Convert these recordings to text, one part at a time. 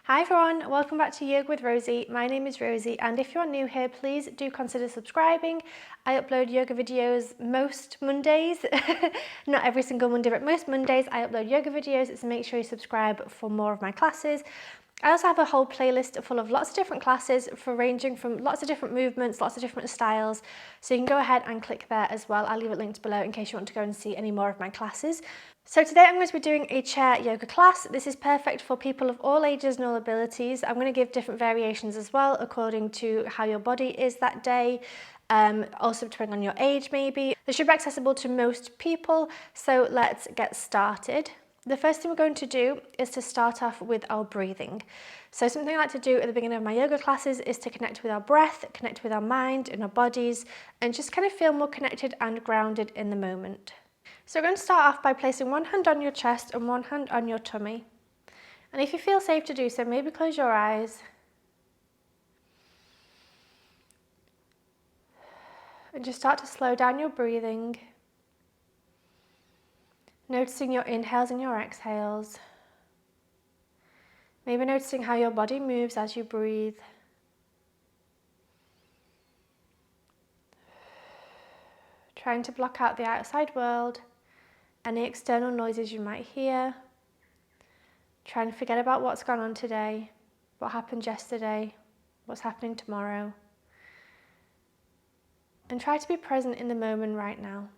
Hi everyone, welcome back to Yoga with Rosie. My name is Rosie, and if you're new here, please do consider subscribing. I upload yoga videos most Mondays, not every single Monday, but most Mondays I upload yoga videos, so make sure you subscribe for more of my classes. I also have a whole playlist full of lots of different classes ranging from lots of different movements, lots of different styles. So you can go ahead and click there as well. I'll leave it linked below in case you want to go and see any more of my classes. So today I'm going to be doing a chair yoga class. This is perfect for people of all ages and all abilities. I'm going to give different variations as well according to how your body is that day. Also depending on your age maybe. This should be accessible to most people, so let's get started. The first thing we're going to do is to start off with our breathing. So something I like to do at the beginning of my yoga classes is to connect with our breath, connect with our mind and our bodies, and just kind of feel more connected and grounded in the moment. So we're going to start off by placing one hand on your chest and one hand on your tummy. And if you feel safe to do so, maybe close your eyes. And just start to slow down your breathing. Noticing your inhales and your exhales. Maybe noticing how your body moves as you breathe. Trying to block out the outside world, any external noises you might hear. Trying to forget about what's gone on today, what happened yesterday, what's happening tomorrow. And try to be present in the moment right now.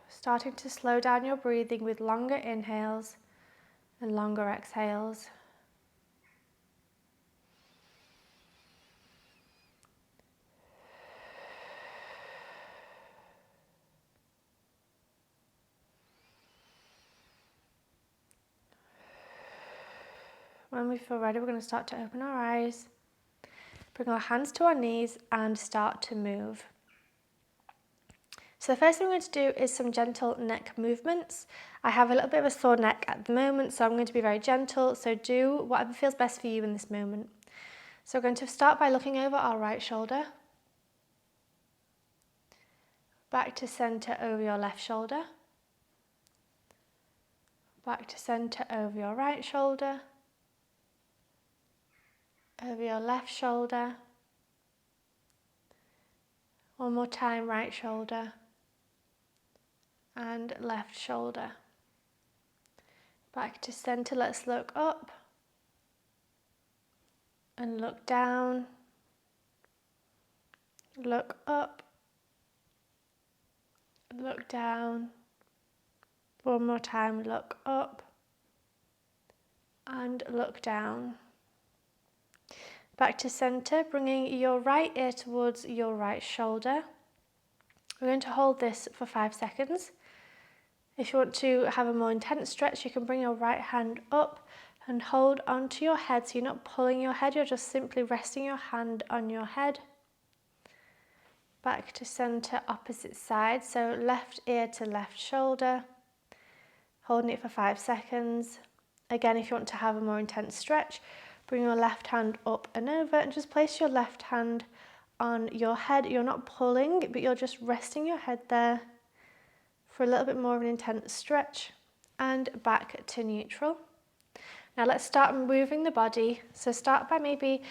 Starting to slow down your breathing with longer inhales and longer exhales. When we feel ready, we're going to start to open our eyes, bring our hands to our knees and start to move. So the first thing we're going to do is some gentle neck movements. I have a little bit of a sore neck at the moment, so I'm going to be very gentle. So do whatever feels best for you in this moment. So we're going to start by looking over our right shoulder, back to center over your left shoulder, back to center over your right shoulder, over your left shoulder. One more time, right shoulder and left shoulder. Back to center, let's look up and look down, look up, look down. One more time, look up and look down. Back to center, bringing your right ear towards your right shoulder. We're going to hold this for 5 seconds. If you want to have a more intense stretch, you can bring your right hand up and hold onto your head. So you're not pulling your head, you're just simply resting your hand on your head. Back to center, opposite side. So left ear to left shoulder. Holding it for 5 seconds. Again, if you want to have a more intense stretch, bring your left hand up and over and just place your left hand on your head. You're not pulling, but you're just resting your head there for a little bit more of an intense stretch, and back to neutral. Now let's start moving the body. So start by maybe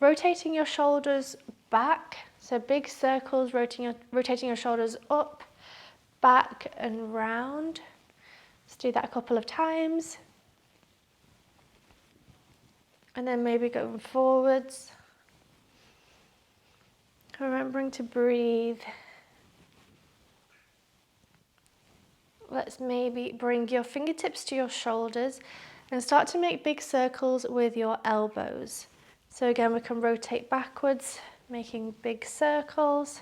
rotating your shoulders back. So big circles, rotating your shoulders up, back and round. Let's do that a couple of times. And then maybe going forwards. Remembering to breathe. Let's maybe bring your fingertips to your shoulders and start to make big circles with your elbows. So again, we can rotate backwards, making big circles.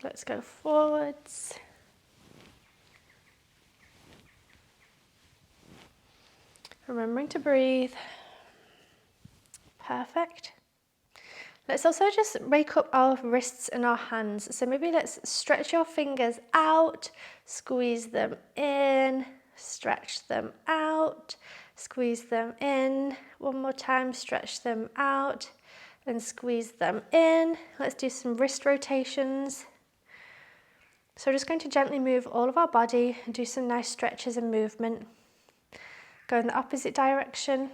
Let's go forwards. Remembering to breathe. Perfect. Let's also just wake up our wrists and our hands. So maybe let's stretch your fingers out, squeeze them in, stretch them out, squeeze them in. One more time, stretch them out, and squeeze them in. Let's do some wrist rotations. So we're just going to gently move all of our body and do some nice stretches and movement. Go in the opposite direction.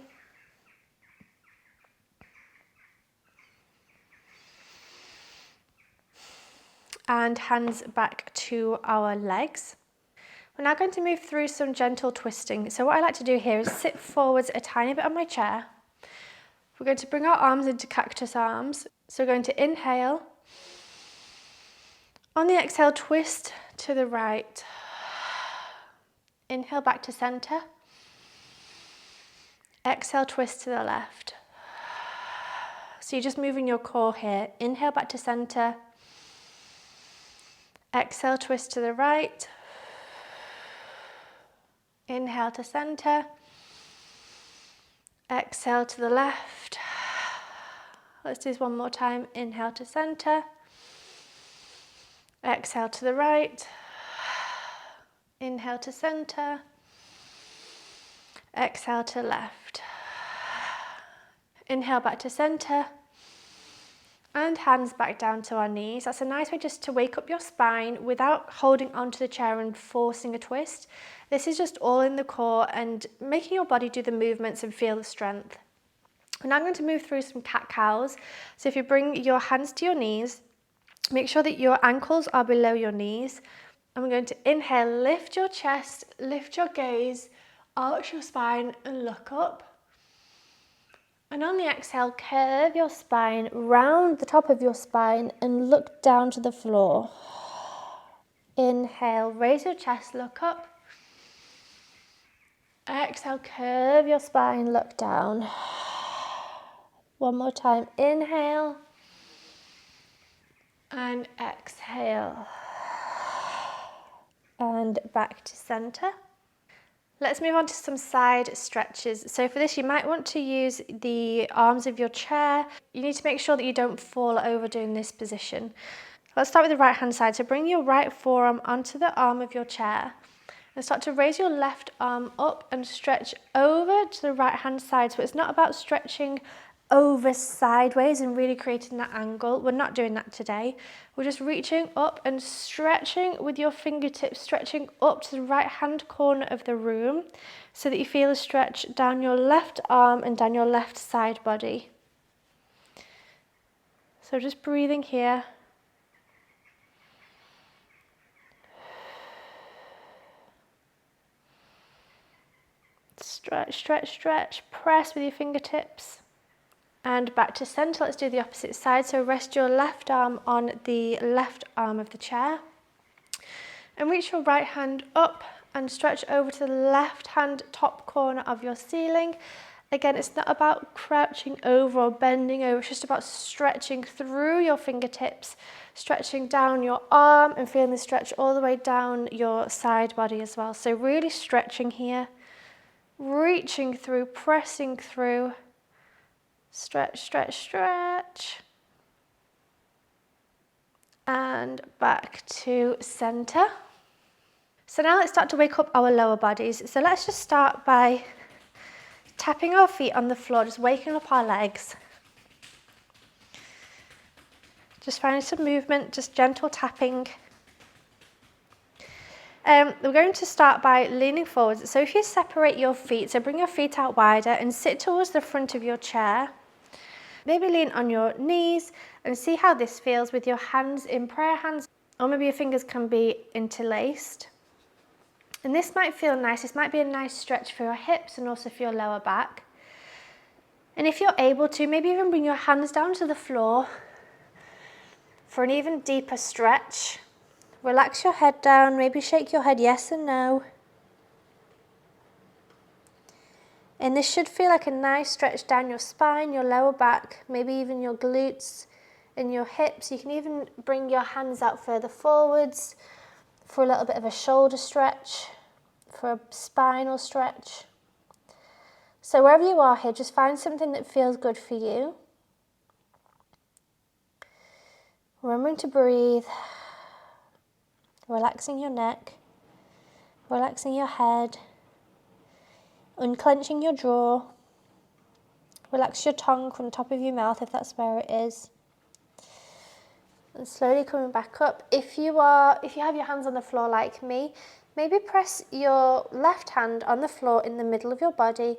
And hands back to our legs. We're now going to move through some gentle twisting. So what I like to do here is sit forwards a tiny bit on my chair. We're going to bring our arms into cactus arms. So we're going to inhale. On the exhale, twist to the right. Inhale back to center. Exhale, twist to the left. So you're just moving your core here. Inhale back to center. Exhale, twist to the right. Inhale to center. Exhale to the left. Let's do this one more time. Inhale to center. Exhale to the right. Inhale to center. Exhale to left. Inhale back to center. And hands back down to our knees. That's a nice way just to wake up your spine without holding onto the chair and forcing a twist. This is just all in the core and making your body do the movements and feel the strength. And now I'm going to move through some cat-cows. So if you bring your hands to your knees, make sure that your ankles are below your knees. And we're going to inhale, lift your chest, lift your gaze, arch your spine and look up. And on the exhale, curve your spine round the top of your spine and look down to the floor. Inhale, raise your chest, look up. Exhale, curve your spine, look down. One more time, inhale. And exhale. And back to center. Let's move on to some side stretches. So for this, you might want to use the arms of your chair. You need to make sure that you don't fall over doing this position. Let's start with the right hand side. So bring your right forearm onto the arm of your chair and start to raise your left arm up and stretch over to the right hand side. So it's not about stretching over sideways and really creating that angle. We're not doing that today. We're just reaching up and stretching with your fingertips, stretching up to the right hand corner of the room so that you feel a stretch down your left arm and down your left side body. So just breathing here. Stretch, stretch, stretch. Press with your fingertips. And back to center. Let's do the opposite side. So rest your left arm on the left arm of the chair. And reach your right hand up and stretch over to the left hand top corner of your ceiling. Again, it's not about crouching over or bending over. It's just about stretching through your fingertips, stretching down your arm and feeling the stretch all the way down your side body as well. So really stretching here, reaching through, pressing through. Stretch, stretch, stretch. And back to center. So now let's start to wake up our lower bodies. So let's just start by tapping our feet on the floor, just waking up our legs. Just finding some movement, just gentle tapping. We're going to start by leaning forwards. So if you separate your feet, so bring your feet out wider and sit towards the front of your chair. Maybe lean on your knees and see how this feels with your hands in prayer hands, or maybe your fingers can be interlaced. And this might feel nice. This might be a nice stretch for your hips and also for your lower back. And if you're able to, maybe even bring your hands down to the floor for an even deeper stretch. Relax your head down, maybe shake your head yes and no. And this should feel like a nice stretch down your spine, your lower back, maybe even your glutes and your hips. You can even bring your hands out further forwards for a little bit of a shoulder stretch, for a spinal stretch. So wherever you are here, just find something that feels good for you. Remembering to breathe, relaxing your neck, relaxing your head, unclenching your jaw, Relax your tongue from the top of your mouth if that's where it is. And slowly coming back up. If you have your hands on the floor like me, maybe press your left hand on the floor in the middle of your body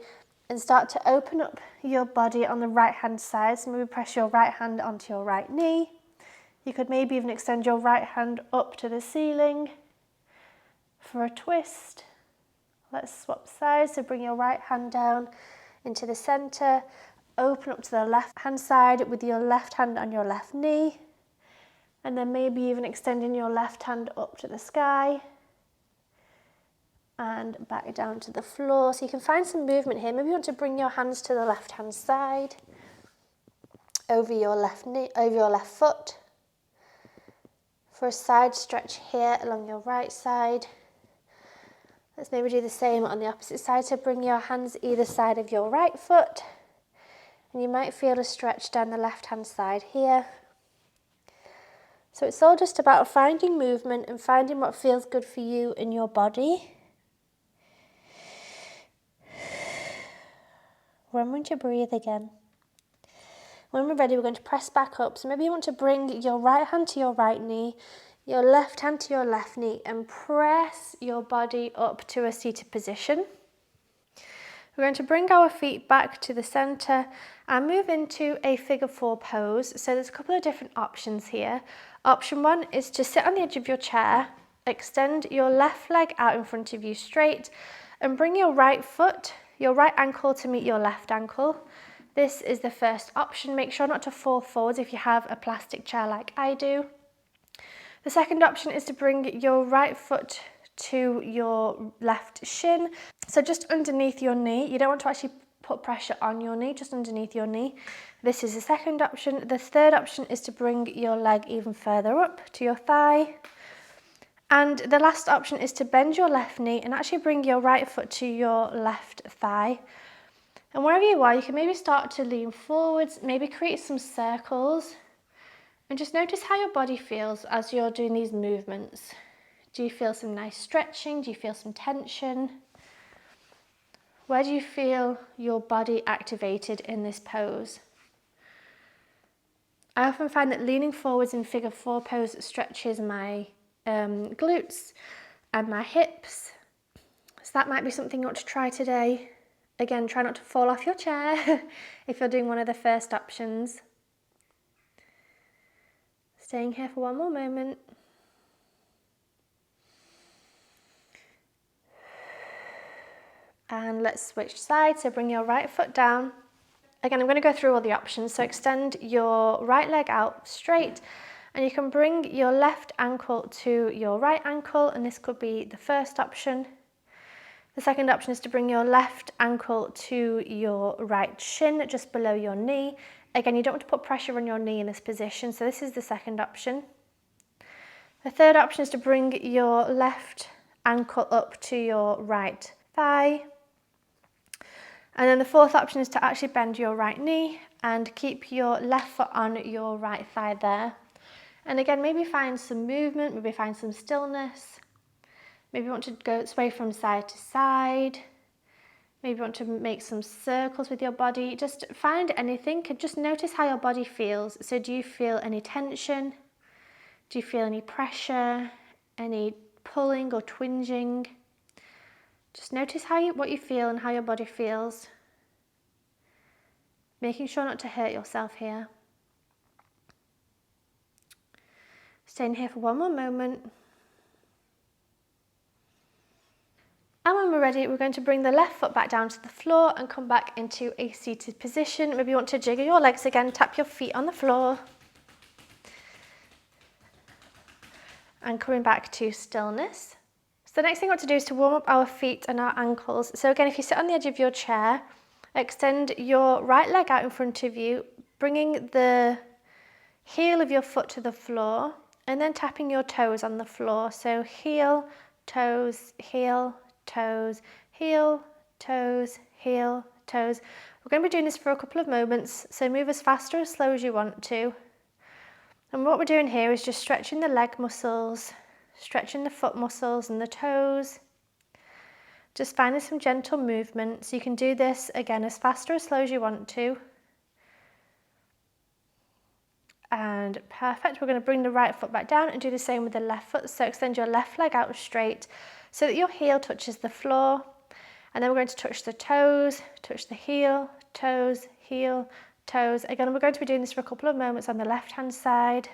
and start to open up your body on the right hand side. So maybe press your right hand onto your right knee. You could maybe even extend your right hand up to the ceiling for a twist. Let's swap sides. So bring your right hand down into the center. Open up to the left hand side with your left hand on your left knee. And then maybe even extending your left hand up to the sky. And back down to the floor. So you can find some movement here. Maybe you want to bring your hands to the left hand side. Over your left knee, over your left foot. For a side stretch here along your right side. Let's maybe do the same on the opposite side. So bring your hands either side of your right foot. And you might feel a stretch down the left-hand side here. So it's all just about finding movement and finding what feels good for you in your body. Remember to breathe again. When we're ready, we're going to press back up. So maybe you want to bring your right hand to your right knee, your left hand to your left knee, and press your body up to a seated position. We're going to bring our feet back to the center and move into a figure 4 pose. So there's a couple of different options here. Option 1 is to sit on the edge of your chair, extend your left leg out in front of you straight, and bring your right foot, your right ankle to meet your left ankle. This is the first option. Make sure not to fall forwards if you have a plastic chair like I do. The second option is to bring your right foot to your left shin. So just underneath your knee. You don't want to actually put pressure on your knee, just underneath your knee. This is the second option. The third option is to bring your leg even further up to your thigh. And the last option is to bend your left knee and actually bring your right foot to your left thigh. And wherever you are, you can maybe start to lean forwards, maybe create some circles, and just notice how your body feels as you're doing these movements. Do you feel some nice stretching? Do you feel some tension? Where do you feel your body activated in this pose? I often find that leaning forwards in figure 4 pose stretches my glutes and my hips. So that might be something you want to try today. Again, try not to fall off your chair if you're doing one of the first options. Staying here for one more moment. And let's switch sides. So bring your right foot down. Again, I'm going to go through all the options. So extend your right leg out straight, and you can bring your left ankle to your right ankle, and this could be the first option. The second option is to bring your left ankle to your right shin, just below your knee. Again, you don't want to put pressure on your knee in this position, so this is the second option. The third option is to bring your left ankle up to your right thigh. And then the fourth option is to actually bend your right knee and keep your left foot on your right thigh there. And again, maybe find some movement, maybe find some stillness. Maybe you want to go sway from side to side. Maybe you want to make some circles with your body. Just find anything and just notice how your body feels. So do you feel any tension? Do you feel any pressure? Any pulling or twinging? Just notice what you feel and how your body feels. Making sure not to hurt yourself here. Staying here for one more moment. And when we're ready, we're going to bring the left foot back down to the floor and come back into a seated position. Maybe you want to jiggle your legs again, tap your feet on the floor. And coming back to stillness. So the next thing we want to do is to warm up our feet and our ankles. So again, if you sit on the edge of your chair, extend your right leg out in front of you, bringing the heel of your foot to the floor, and then tapping your toes on the floor. So heel, toes, heel, toes, heel, toes, heel, toes. We're going to be doing this for a couple of moments, so move as fast or as slow as you want to. And what we're doing here is just stretching the leg muscles, stretching the foot muscles and the toes, Just finding some gentle movement. So you can do this again as fast or as slow as you want to. And perfect. We're going to bring the right foot back down and do the same with the left foot. So extend your left leg out straight so that your heel touches the floor. And then we're going to touch the toes, touch the heel, toes, toes. Again, we're going to be doing this for a couple of moments on the left hand side.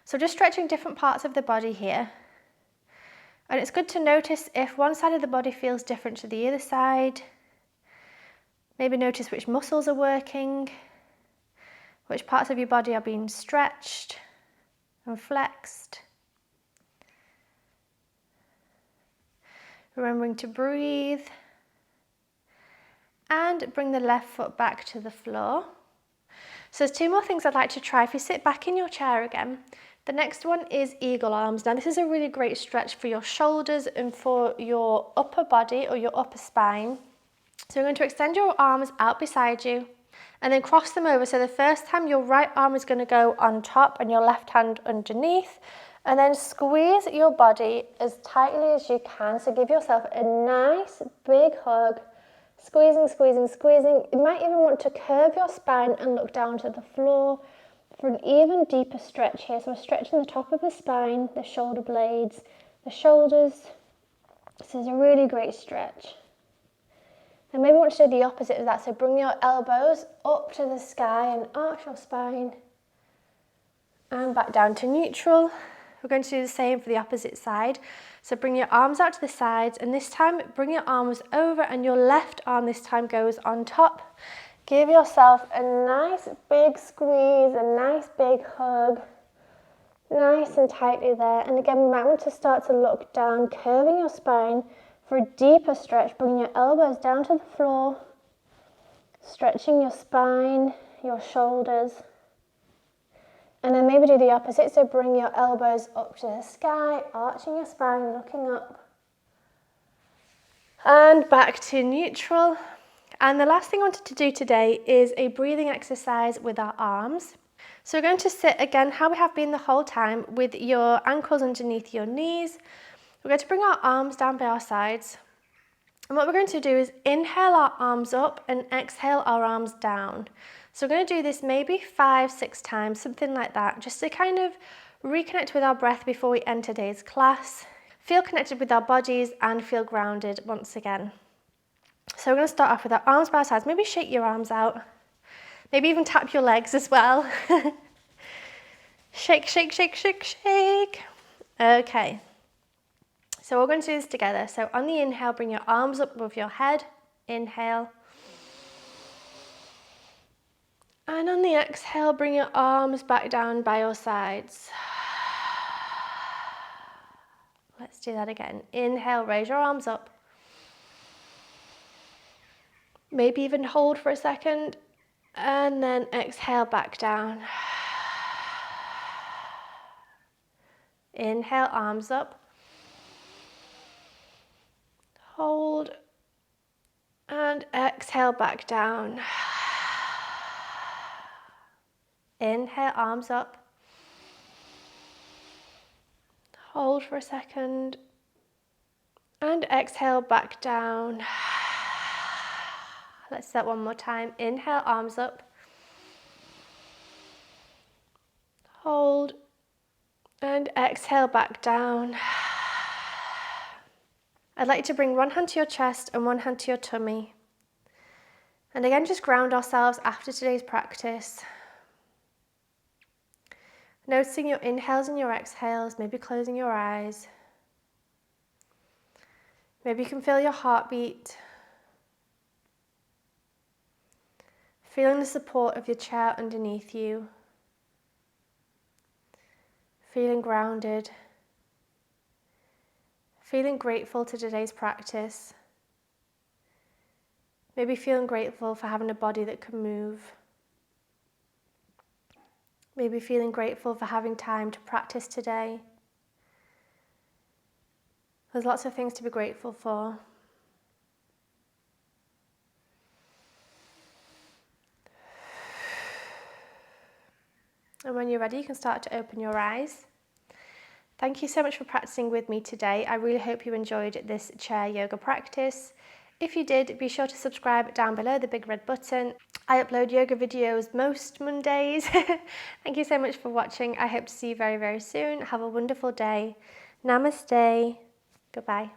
So just stretching different parts of the body here. And it's good to notice if one side of the body feels different to the other side. Maybe notice which muscles are working, which parts of your body are being stretched and flexed. Remembering to breathe and bring the left foot back to the floor. So there's two more things I'd like to try. If you sit back in your chair again, the next one is eagle arms. Now this is a really great stretch for your shoulders and for your upper body or your upper spine. So you're going to extend your arms out beside you and then cross them over. So the first time your right arm is going to go on top and your left hand underneath, and then squeeze your body as tightly as you can. So give yourself a nice big hug, squeezing, squeezing, squeezing. You might even want to curve your spine and look down to the floor for an even deeper stretch here. So we're stretching the top of the spine, the shoulder blades, the shoulders. This is a really great stretch. And maybe want to do the opposite of that. So bring your elbows up to the sky and arch your spine. And back down to neutral. We're going to do the same for the opposite side. So bring your arms out to the sides, and this time bring your arms over and your left arm this time goes on top. Give yourself a nice big squeeze, a nice big hug. Nice and tightly there. And again, we might want to start to look down, curving your spine for a deeper stretch. Bring your elbows down to the floor, stretching your spine, your shoulders. And then maybe do the opposite, so bring your elbows up to the sky, arching your spine, looking up. And back to neutral. And the last thing I wanted to do today is a breathing exercise with our arms. So we're going to sit again how we have been the whole time with your ankles underneath your knees. We're going to bring our arms down by our sides. And what we're going to do is inhale our arms up and exhale our arms down. So we're going to do this maybe 5-6 times, something like that, just to kind of reconnect with our breath before we end today's class, feel connected with our bodies and feel grounded once again. So we're going to start off with our arms by our sides. Maybe shake your arms out, maybe even tap your legs as well. Shake, shake, shake, shake, shake. Okay, so we're going to do this together. So on the inhale, bring your arms up above your head, inhale. And on the exhale, bring your arms back down by your sides. Let's do that again. Inhale, raise your arms up. Maybe even hold for a second. And then exhale back down. Inhale, arms up. Hold. And exhale back down. Inhale, arms up. Hold for a second. And exhale back down. Let's do that one more time. Inhale, arms up. Hold. And exhale back down. I'd like you to bring one hand to your chest and one hand to your tummy. And again, just ground ourselves after today's practice. Noticing your inhales and your exhales, maybe closing your eyes. Maybe you can feel your heartbeat. Feeling the support of your chair underneath you. Feeling grounded. Feeling grateful to today's practice. Maybe feeling grateful for having a body that can move. Maybe feeling grateful for having time to practice today. There's lots of things to be grateful for. And when you're ready, you can start to open your eyes. Thank you so much for practicing with me today. I really hope you enjoyed this chair yoga practice. If you did, be sure to subscribe down below the big red button. I upload yoga videos most Mondays. Thank you so much for watching. I hope to see you very, very soon. Have a wonderful day. Namaste. Goodbye.